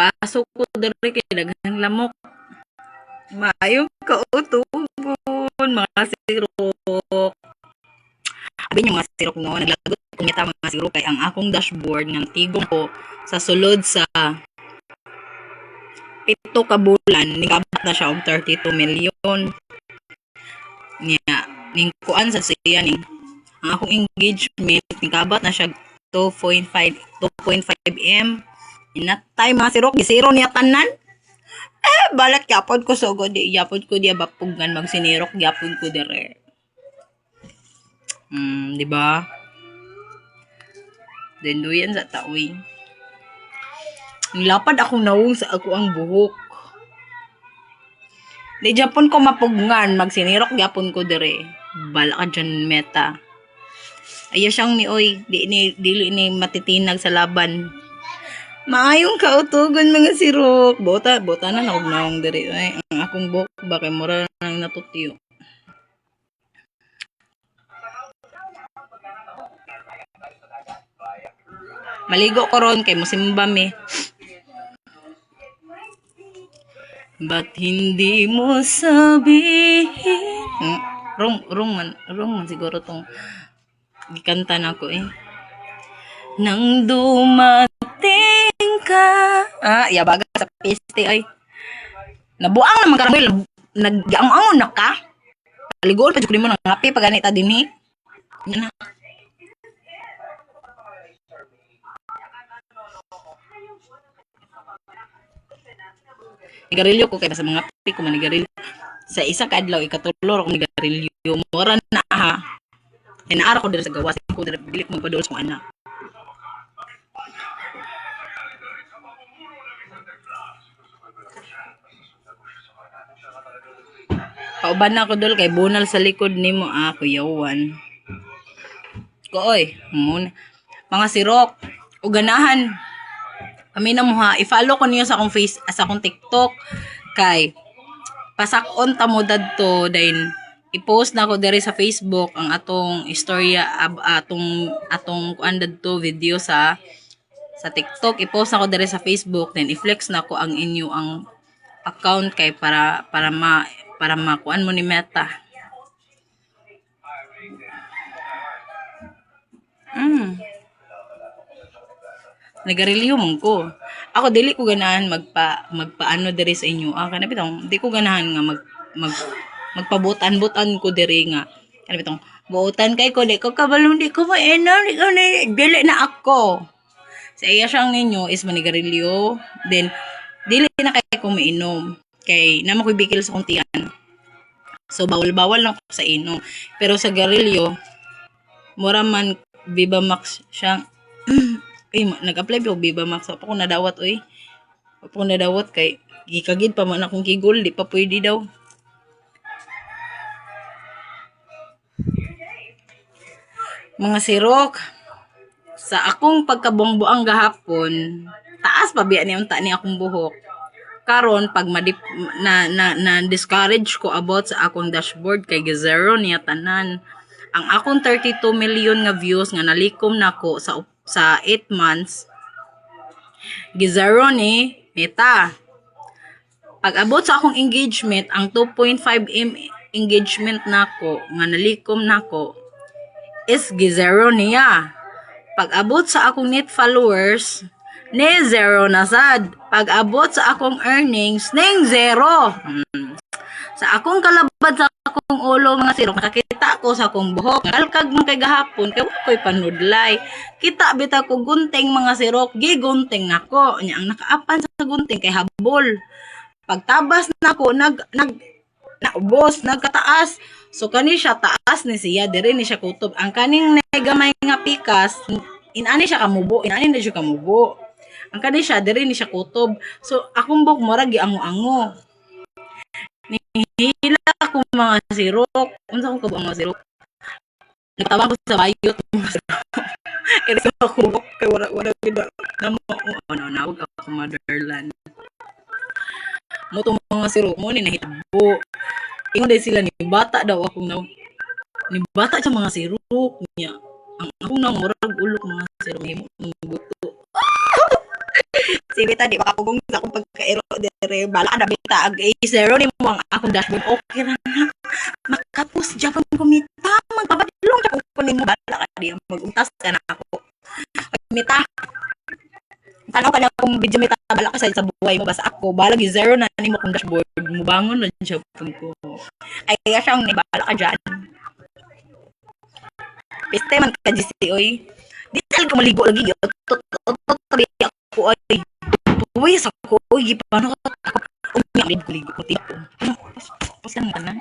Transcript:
pagpasok ko diri kay daghang lamok. Maayo kautubon mga sirok. Abi yung mga sirok no, naglagot ko ngita mga sirok kay ang akong dashboard ng tigong ko sa sulod sa 7 ka bulan nikabat na siya og 32 million. Nya ning kuan sa siya ning ang akong engagement nikabat na siya 2.5 M. Inatay mga sirok gisiro niya tanan. Balat yapon ko sugod di yapon ko di bapugan magsinirok yapon ko dire. Di ba? Denduyan sa tawing. Nilapad akong nawong sa ako ang buhok. Di Japon ko mapugngan, magsinirok yapon ko dire. Bala ka dyan meta. Ayaw siyang ni oy, dili ni matitinag sa laban. Maayong kautugan mga sirok. Bota na nawong dire. Ay, ang akong buhok ba kay mura nang natutiyo. Maligo ko ron kay musimba me. Ba't hindi mo sabihin? Wrong man siguro tong gikanta na ko eh. Nang dumating ka. Yabaga sa piste ay. Nabuang naman karamay. Nag-ang-angon na ka. Maligo pa jud mo nang ngapi pag ganita dinhi. Yan na. Nigarilyo ko kaya sa mga pico manigarilyo. Sa isa ka adlaw ikatulor ako nigarilyo. Mura na ha. Inaara ko dito sa gawas ko dito bilik mo padol sa anak. Pauban na ako dol kay bunal sa likod nimo kuyawan. Koy, mga sirok o ganahan. Kami na mo ha, i-follow ko niyo sa akong sa akong TikTok kay pasakon ta mo dadto then i-post na ko diri sa Facebook ang atong istorya atong kuan dadto video sa TikTok i-post na ko diri sa Facebook then i-flex na ko ang inyo ang account kay para makuan mo ni Meta. Nagarilyo mong ko. Ako dili ko ganahan magpaano diri sa inyo. Kana bitong di ko ganahan nga magpabutan-butan ko diri nga. Kana bitong buutan kay ko di ko kabalong di ko mainom dili na ako. Sa iya siyang ninyo is manigarilyo. Then dili na kay ko mainom. Kay namo ko bikil sa kong tiyan. So bawal lang ko sa inom. Pero sa garilyo mura man Viva Max siya. Nag-apply po Viva Max. Pa ko nadawat oy. Pa ko nadawat kay gikagid pa man akong kigol, di pa pwede daw. Mga sirok, sa akong pagkabongboang gahapon, taas pa biya ni unta ni akong buhok. Karon pag na discourage ko about sa akong dashboard kay zero niya tanan. Ang akong 32 million nga views nga nalikom nako sa 8 months gizero ni Meta. Pag abot sa akong engagement ang 2.5 M engagement nako nga nalikom nako is gizero niya. Pag abot sa akong net followers ni zero na sad. Pag abot sa akong earnings ning zero. Sa akong kalabad sa akong ulo mga sirok nakakita ko sa akong buhok kalkag man kay gahapon kay ko'y panudlay kita bita ko gunting mga sirok gigunting nako nya ang nakaapan sa gunting kay habol pagtabas nako naubos nagkataas so kani siya taas ni siya diri ni siya kutob ang kaning gamay nga pikas inani siya kamubo inani na siya kamubo ang kani siya diri ni siya kutob so akong buhok mura giango-ango. Hila ako mga sirok. Unsa ko ba mga sirok? Nagtawag ko sa bayot mga sirok. Kaya sa ako kay wala gid nawag ako motherland. Mo to mga sirok mo ni nahitabo. Ingon dai sila ni bata daw akong ni bata sa mga sirok niya. Ang akong murag ulo mga sirok himo ng buto. Sige bita di makapugong sa akong pagkairo dire bala na bita ag A0 ni mo ang akong dashboard okay ra na makapos Japan kumita magpapadlong sa ko nimo bala ka di maguntas ka na ako mita tanong ka na kung video mita bala ka sa buhay mo basta ako bala gi zero na nimo kung dashboard mo bangon na Japan ko ay kaya siyang ni bala ka dyan piste man ka GC oy di talaga maligo lagi tabi ako ay buwis ako oy paano ka umiyak ligo ko tipo pas lang ka na